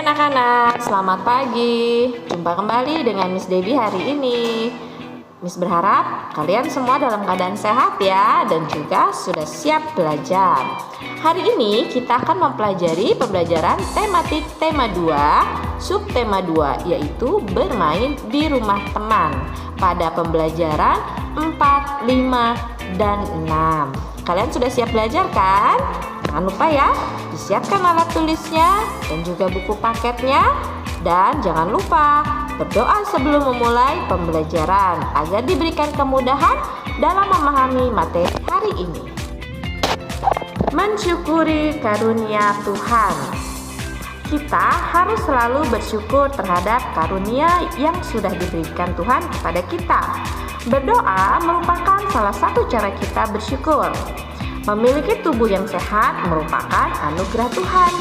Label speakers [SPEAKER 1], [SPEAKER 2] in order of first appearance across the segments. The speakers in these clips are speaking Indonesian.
[SPEAKER 1] anak-anak, selamat pagi. Jumpa kembali dengan Miss Debbie hari ini. Miss berharap kalian semua dalam keadaan sehat ya, dan juga sudah siap belajar. Hari ini kita akan mempelajari pembelajaran tematik tema 2, subtema 2, yaitu bermain di rumah teman pada pembelajaran 4, 5, dan 6. Kalian sudah siap belajar kan? Jangan lupa ya, disiapkan alat tulisnya dan juga buku paketnya. Dan jangan lupa berdoa sebelum memulai pembelajaran agar diberikan kemudahan dalam memahami materi hari ini. Mensyukuri karunia Tuhan. Kita harus selalu bersyukur terhadap karunia yang sudah diberikan Tuhan kepada kita. Berdoa merupakan salah satu cara kita bersyukur. Memiliki tubuh yang sehat merupakan anugerah Tuhan.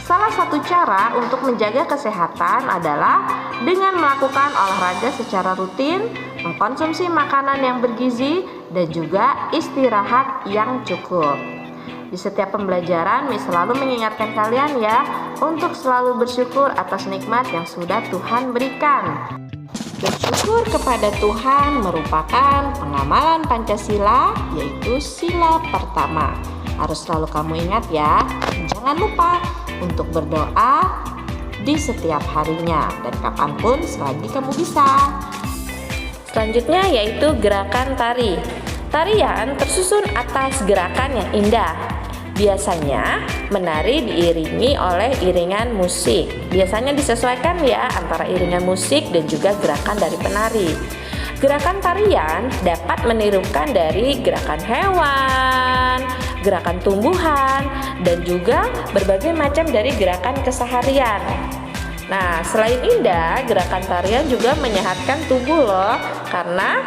[SPEAKER 1] Salah satu cara untuk menjaga kesehatan adalah dengan melakukan olahraga secara rutin, mengkonsumsi makanan yang bergizi, dan juga istirahat yang cukup. Di setiap pembelajaran, Miss selalu mengingatkan kalian ya untuk selalu bersyukur atas nikmat yang sudah Tuhan berikan. Bersyukur kepada Tuhan merupakan pengamalan Pancasila, yaitu sila pertama. Harus selalu kamu ingat ya. Jangan lupa untuk berdoa di setiap harinya dan kapanpun selagi kamu bisa. Selanjutnya yaitu gerakan tari. Tarian tersusun atas gerakan yang indah. Biasanya menari diiringi oleh iringan musik. Biasanya disesuaikan ya antara iringan musik dan juga gerakan dari penari. Gerakan tarian dapat menirukan dari gerakan hewan, gerakan tumbuhan, dan juga berbagai macam dari gerakan keseharian. Nah, selain indah, gerakan tarian juga menyehatkan tubuh loh, karena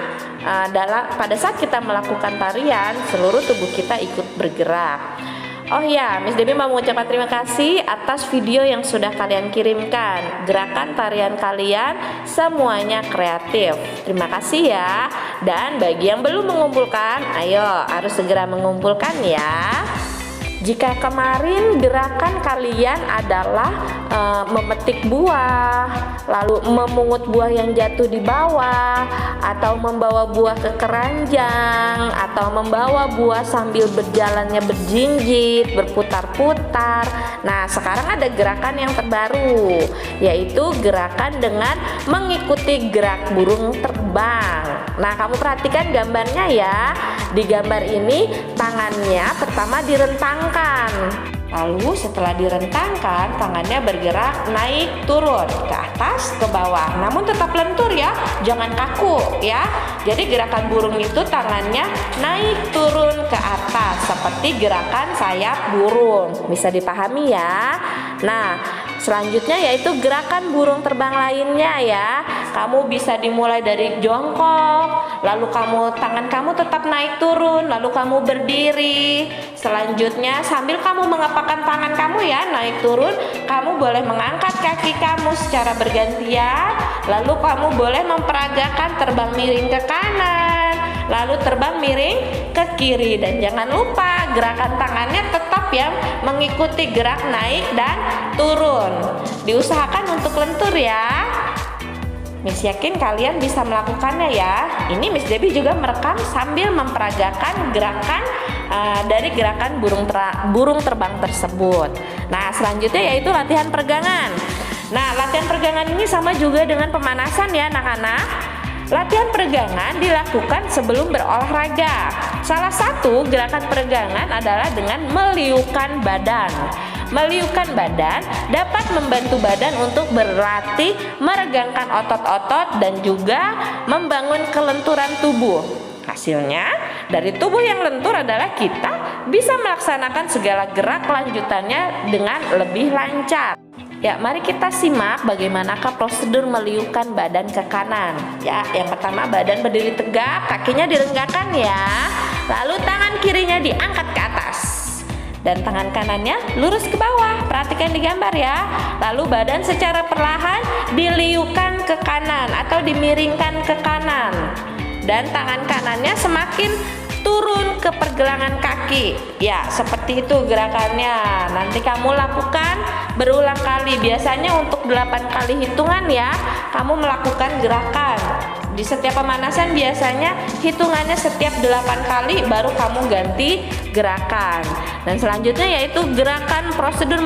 [SPEAKER 1] pada saat kita melakukan tarian, seluruh tubuh kita ikut bergerak. Oh ya, Miss Debbie mau mengucapkan terima kasih atas video yang sudah kalian kirimkan. Gerakan tarian kalian semuanya kreatif. Terima kasih ya. Dan bagi yang belum mengumpulkan, ayo harus segera mengumpulkan ya. Jika kemarin gerakan kalian adalah memetik buah, lalu memungut buah yang jatuh di bawah, atau membawa buah ke keranjang, atau membawa buah sambil berjalannya berjinjit, berputar-putar. Nah, sekarang ada gerakan yang terbaru, yaitu gerakan dengan mengikuti gerak burung terbang. Nah, kamu perhatikan gambarnya ya. Di gambar ini tangannya pertama direntangkan. Lalu setelah direntangkan, tangannya bergerak naik turun ke atas ke bawah. Namun tetap lentur ya, jangan kaku ya. Jadi gerakan burung itu tangannya naik turun ke atas seperti gerakan sayap burung. Bisa dipahami ya. Nah, selanjutnya yaitu gerakan burung terbang lainnya ya. Kamu bisa dimulai dari jongkok, lalu tangan kamu tetap naik turun, lalu kamu berdiri. Selanjutnya sambil kamu mengepakkan tangan kamu ya naik turun, kamu boleh mengangkat kaki kamu secara bergantian, lalu kamu boleh memperagakan terbang miring ke kanan, lalu terbang miring ke kiri, dan jangan lupa gerakan tangannya tetap ya mengikuti gerak naik dan turun. Diusahakan untuk lentur ya. Miss yakin kalian bisa melakukannya ya. Ini Miss Debbie juga merekam sambil memperagakan gerakan dari gerakan burung terbang tersebut. Nah, selanjutnya yaitu latihan peregangan. Nah, latihan peregangan ini sama juga dengan pemanasan ya anak-anak. Latihan peregangan dilakukan sebelum berolahraga. Salah satu gerakan peregangan adalah dengan meliukan badan. Meliukan badan dapat membantu badan untuk berlatih meregangkan otot-otot dan juga membangun kelenturan tubuh. Hasilnya, dari tubuh yang lentur adalah kita bisa melaksanakan segala gerak lanjutannya dengan lebih lancar. Ya, mari kita simak bagaimanakah prosedur meliukan badan ke kanan. Ya, yang pertama badan berdiri tegak, kakinya direnggangkan ya. Lalu tangan kirinya diangkat ke atas. Dan tangan kanannya lurus ke bawah. Perhatikan di gambar ya. Lalu badan secara perlahan diliukan ke kanan atau dimiringkan ke kanan. Dan tangan kanannya semakin turun ke pergelangan kaki. Ya, seperti itu gerakannya. Nanti kamu lakukan berulang kali. Biasanya untuk 8 kali hitungan ya, kamu melakukan gerakan. Di setiap pemanasan biasanya hitungannya setiap 8 kali baru kamu ganti gerakan. Dan selanjutnya yaitu gerakan prosedur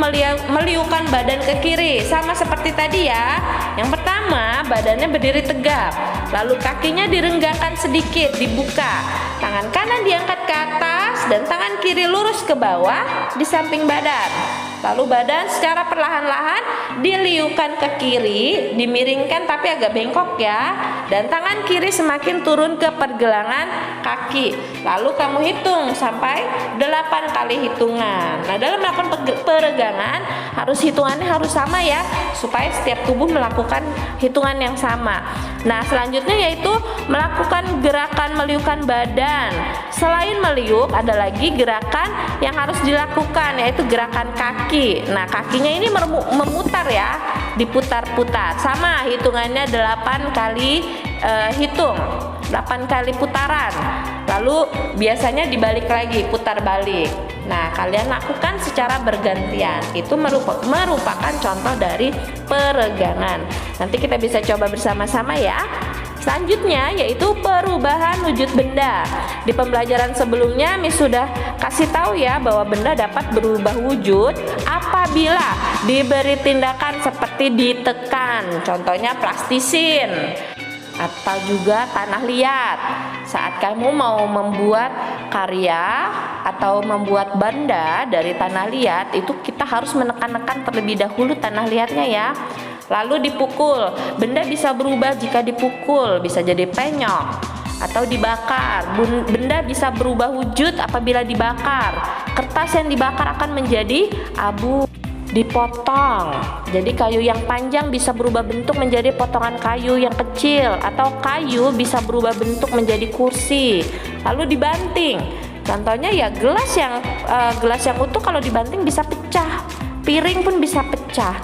[SPEAKER 1] meliukan badan ke kiri. Sama seperti tadi ya. Yang pertama, badannya berdiri tegap, lalu kakinya direnggakan sedikit, dibuka. Tangan kanan diangkat ke atas dan tangan kiri lurus ke bawah di samping badan. Lalu badan secara perlahan-lahan diliukan ke kiri, dimiringkan tapi agak bengkok ya. Dan tangan kiri semakin turun ke pergelangan kaki. Lalu kamu hitung sampai 8 kali hitungan. Nah, dalam melakukan peregangan hitungannya harus sama ya, supaya setiap tubuh melakukan hitungan yang sama. Nah, selanjutnya yaitu melakukan gerakan meliukan badan. Selain meliuk, ada lagi gerakan yang harus dilakukan, yaitu gerakan kaki. Nah, kakinya ini memutar ya, diputar-putar. Sama hitungannya 8 kali hitung, 8 kali putaran. Lalu biasanya dibalik lagi, putar balik. Nah, kalian lakukan secara bergantian. Itu merupakan contoh dari peregangan. Nanti kita bisa coba bersama-sama ya. Selanjutnya yaitu perubahan wujud benda. Di pembelajaran sebelumnya Miss sudah kasih tahu ya bahwa benda dapat berubah wujud apabila diberi tindakan seperti ditekan. Contohnya plastisin atau juga tanah liat. Saat kamu mau membuat karya atau membuat benda dari tanah liat, itu kita harus menekan-nekan terlebih dahulu tanah liatnya ya. Lalu dipukul. Benda bisa berubah jika dipukul, bisa jadi penyok atau dibakar. Benda bisa berubah wujud apabila dibakar. Kertas yang dibakar akan menjadi abu. Dipotong, jadi kayu yang panjang bisa berubah bentuk menjadi potongan kayu yang kecil, atau kayu bisa berubah bentuk menjadi kursi. Lalu dibanting, contohnya ya gelas yang utuh kalau dibanting bisa pecah, piring pun bisa pecah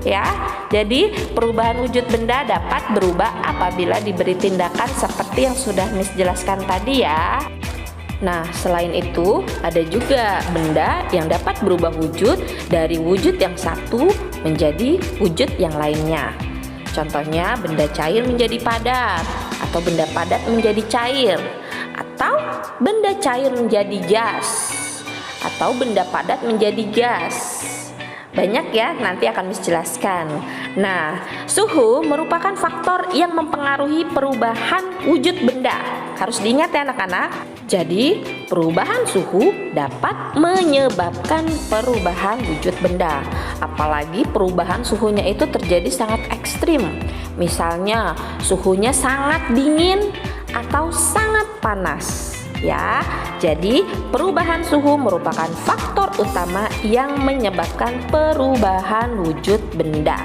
[SPEAKER 1] ya. Jadi perubahan wujud benda dapat berubah apabila diberi tindakan seperti yang sudah Miss jelaskan tadi ya. Nah, selain itu ada juga benda yang dapat berubah wujud dari wujud yang satu menjadi wujud yang lainnya. Contohnya benda cair menjadi padat, atau benda padat menjadi cair, atau benda cair menjadi gas, atau benda padat menjadi gas. Banyak ya, nanti akan Miss jelaskan. Nah, suhu merupakan faktor yang mempengaruhi perubahan wujud benda. Harus diingat ya anak-anak. Jadi, perubahan suhu dapat menyebabkan perubahan wujud benda. Apalagi perubahan suhunya itu terjadi sangat ekstrim. Misalnya, suhunya sangat dingin atau sangat panas. Ya, jadi perubahan suhu merupakan faktor utama yang menyebabkan perubahan wujud benda.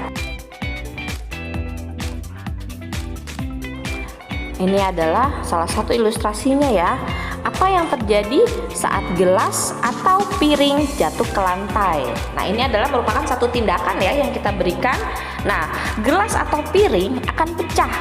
[SPEAKER 1] Ini adalah salah satu ilustrasinya ya. Apa yang terjadi saat gelas atau piring jatuh ke lantai? Nah, ini adalah merupakan satu tindakan ya yang kita berikan. Nah, gelas atau piring akan pecah.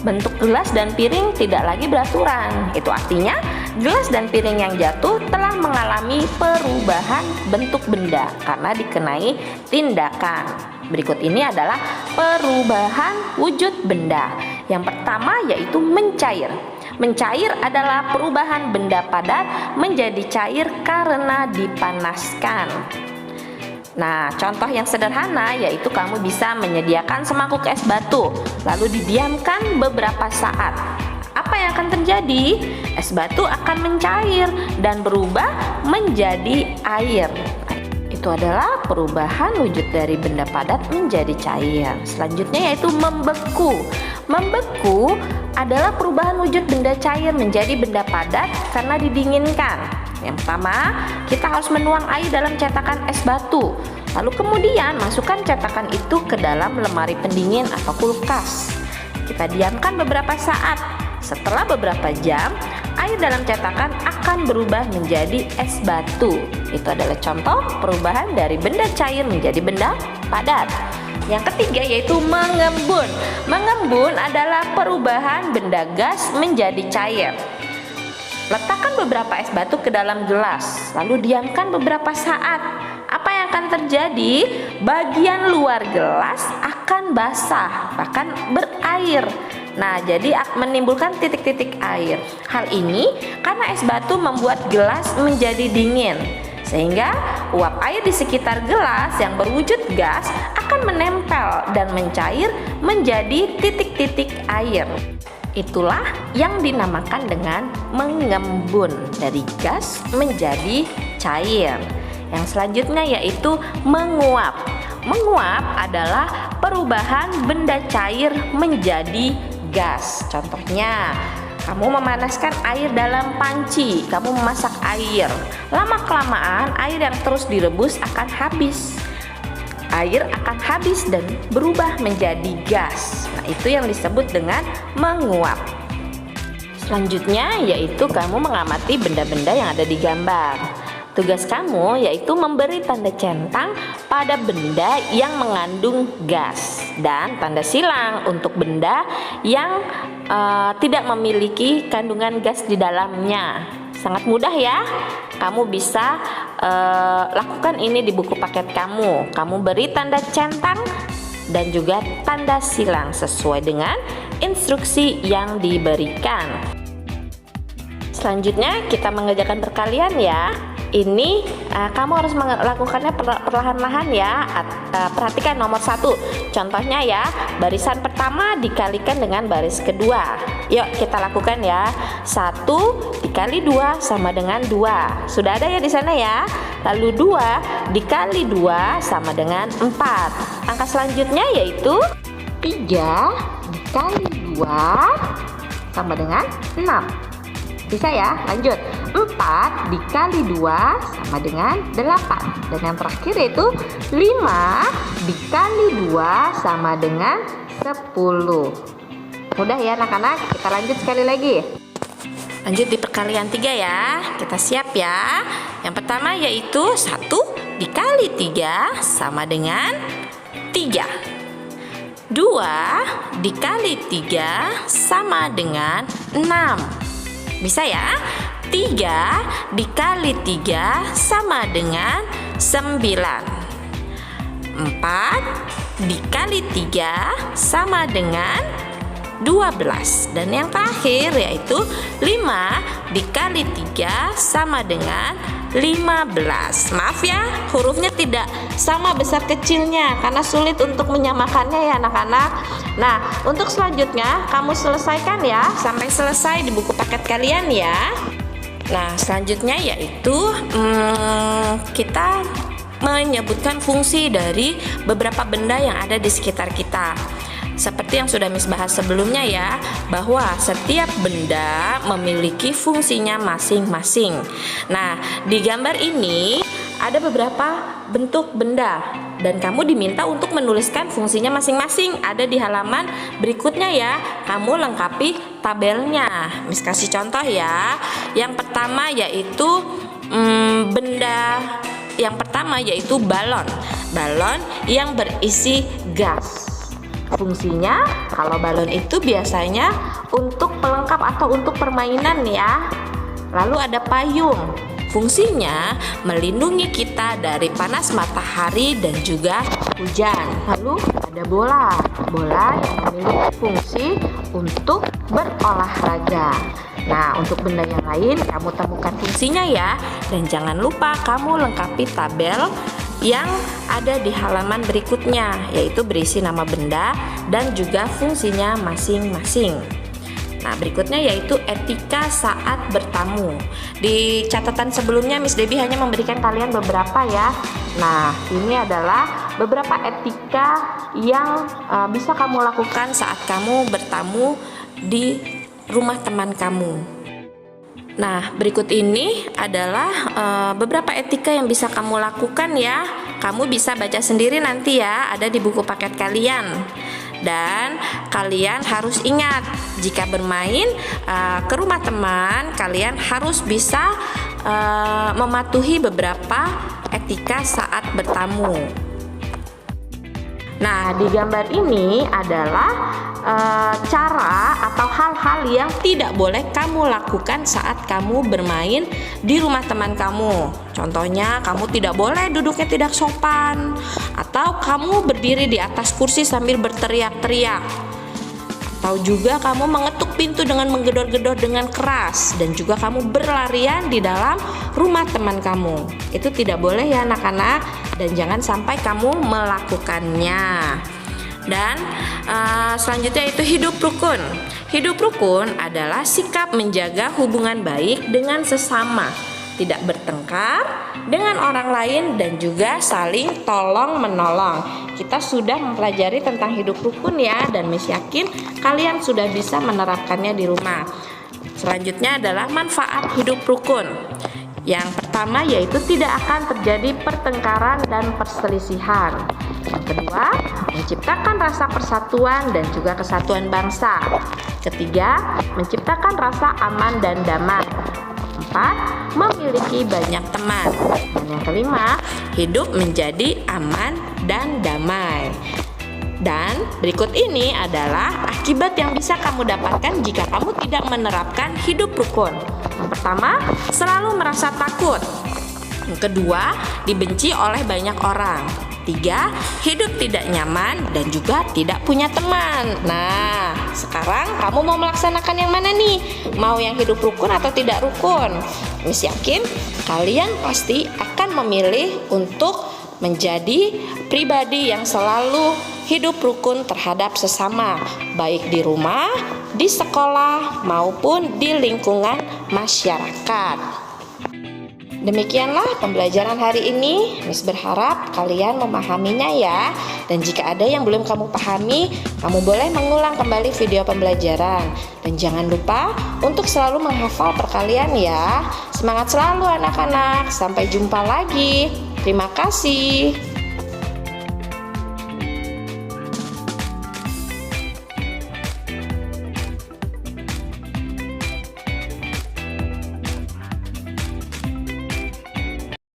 [SPEAKER 1] Bentuk gelas dan piring tidak lagi beraturan. Itu artinya gelas dan piring yang jatuh telah mengalami perubahan bentuk benda karena dikenai tindakan. Berikut ini adalah perubahan wujud benda. Yang pertama yaitu mencair. Mencair adalah perubahan benda padat menjadi cair karena dipanaskan. Nah, contoh yang sederhana yaitu kamu bisa menyediakan semangkuk es batu, lalu didiamkan beberapa saat. Apa yang akan terjadi? Es batu akan mencair dan berubah menjadi air. Itu adalah perubahan wujud dari benda padat menjadi cair. Selanjutnya yaitu membeku. Membeku adalah perubahan wujud benda cair menjadi benda padat karena didinginkan. Yang pertama, kita harus menuang air dalam cetakan es batu. Lalu kemudian masukkan cetakan itu ke dalam lemari pendingin atau kulkas. Kita diamkan beberapa saat. Setelah beberapa jam, air dalam cetakan akan berubah menjadi es batu. Itu adalah contoh perubahan dari benda cair menjadi benda padat. Yang ketiga yaitu mengembun. Mengembun adalah perubahan benda gas menjadi cair. Letakkan beberapa es batu ke dalam gelas, lalu diamkan beberapa saat. apa yang akan terjadi? Bagian luar gelas akan basah, bahkan berair. Nah, jadi menimbulkan titik-titik air. Hal ini karena es batu membuat gelas menjadi dingin, sehingga uap air di sekitar gelas yang berwujud gas akan menempel dan mencair menjadi titik-titik air. Itulah yang dinamakan dengan mengembun dari gas menjadi cair. Yang selanjutnya yaitu menguap. Menguap adalah perubahan benda cair menjadi gas. Contohnya, kamu memanaskan air dalam panci, kamu memasak air. Lama-kelamaan air yang terus direbus akan habis. Air akan habis dan berubah menjadi gas. Nah, itu yang disebut dengan menguap. Selanjutnya yaitu kamu mengamati benda-benda yang ada di gambar. Tugas kamu yaitu memberi tanda centang pada benda yang mengandung gas dan tanda silang untuk benda yang tidak memiliki kandungan gas di dalamnya. Sangat mudah ya. Kamu bisa lakukan ini di buku paket kamu. Kamu beri tanda centang dan juga tanda silang sesuai dengan instruksi yang diberikan. Selanjutnya kita mengerjakan perkalian ya. Ini kamu harus melakukannya perlahan-lahan ya. Perhatikan nomor 1. Contohnya ya, barisan pertama dikalikan dengan baris kedua. Yuk kita lakukan ya. 1 dikali 2 sama dengan 2. Sudah ada ya di sana ya. Lalu 2 dikali 2 sama dengan 4. Angka selanjutnya yaitu 3 dikali 2 sama dengan 6. Bisa ya, lanjut. 4 dikali 2 sama dengan 8. Dan yang terakhir yaitu 5 dikali 2 sama dengan 10. Mudah ya anak-anak, kita lanjut sekali lagi. Lanjut di perkalian 3 ya. Kita siap ya. Yang pertama yaitu 1 dikali 3 sama dengan 3. 2 dikali 3 sama dengan 6. Bisa ya? 3 dikali 3 sama dengan 9. 4 dikali 3 sama dengan 12. Dan yang terakhir yaitu 5 dikali 3 sama dengan 15. Maaf ya, hurufnya tidak sama besar kecilnya karena sulit untuk menyamakannya ya anak-anak. Nah, untuk selanjutnya kamu selesaikan ya sampai selesai di buku paket kalian ya. Nah, selanjutnya yaitu kita menyebutkan fungsi dari beberapa benda yang ada di sekitar kita. Seperti yang sudah Miss bahas sebelumnya ya, bahwa setiap benda memiliki fungsinya masing-masing. Nah, di gambar ini ada beberapa bentuk benda dan kamu diminta untuk menuliskan fungsinya masing-masing. Ada di halaman berikutnya ya, kamu lengkapi tabelnya. Miss kasih contoh ya. Yang pertama yaitu balon. Balon yang berisi gas. Fungsinya, kalau balon itu biasanya untuk pelengkap atau untuk permainan ya. Lalu ada payung. Fungsinya melindungi kita dari panas matahari dan juga hujan. Lalu ada bola. Bola yang memiliki fungsi untuk berolahraga. Nah, untuk benda yang lain kamu temukan fungsinya ya. Dan jangan lupa kamu lengkapi tabel yang ada di halaman berikutnya, yaitu berisi nama benda dan juga fungsinya masing-masing. Nah, berikutnya yaitu etika saat bertamu. Di catatan sebelumnya Miss Debbie hanya memberikan kalian beberapa ya. Nah, ini adalah beberapa etika yang bisa kamu lakukan saat kamu bertamu di rumah teman kamu. Nah, berikut ini adalah beberapa etika yang bisa kamu lakukan ya. Kamu bisa baca sendiri nanti ya, ada di buku paket kalian. Dan kalian harus ingat, jika bermain ke rumah teman, kalian harus bisa mematuhi beberapa etika saat bertamu. Nah, di gambar ini adalah cara atau hal-hal yang tidak boleh kamu lakukan saat kamu bermain di rumah teman kamu. Contohnya, kamu tidak boleh duduknya tidak sopan, atau kamu berdiri di atas kursi sambil berteriak-teriak, atau juga kamu mengetuk pintu dengan menggedor-gedor dengan keras, dan juga kamu berlarian di dalam rumah teman kamu. Itu tidak boleh ya anak-anak, dan jangan sampai kamu melakukannya. Dan selanjutnya itu hidup rukun. Hidup rukun adalah sikap menjaga hubungan baik dengan sesama, tidak bertengkar dengan orang lain, dan juga saling tolong menolong. Kita sudah mempelajari tentang hidup rukun ya, dan Miss yakin kalian sudah bisa menerapkannya di rumah. Selanjutnya adalah manfaat hidup rukun. Yang pertama yaitu tidak akan terjadi pertengkaran dan perselisihan. Yang kedua, menciptakan rasa persatuan dan juga kesatuan bangsa. Ketiga, menciptakan rasa aman dan damai. Empat, memiliki banyak teman. Dan yang kelima, hidup menjadi aman dan damai. Dan berikut ini adalah akibat yang bisa kamu dapatkan jika kamu tidak menerapkan hidup rukun. Yang pertama, selalu merasa takut. Yang kedua, dibenci oleh banyak orang. Tiga, hidup tidak nyaman dan juga tidak punya teman. Nah, sekarang kamu mau melaksanakan yang mana nih? Mau yang hidup rukun atau tidak rukun? Miss yakin kalian pasti akan memilih untuk menjadi pribadi yang selalu hidup rukun terhadap sesama, baik di rumah, di sekolah, maupun di lingkungan masyarakat. Demikianlah pembelajaran hari ini. Miss berharap kalian memahaminya ya. Dan jika ada yang belum kamu pahami, kamu boleh mengulang kembali video pembelajaran. Dan jangan lupa untuk selalu menghafal perkalian ya. Semangat selalu anak-anak. Sampai jumpa lagi. Terima kasih.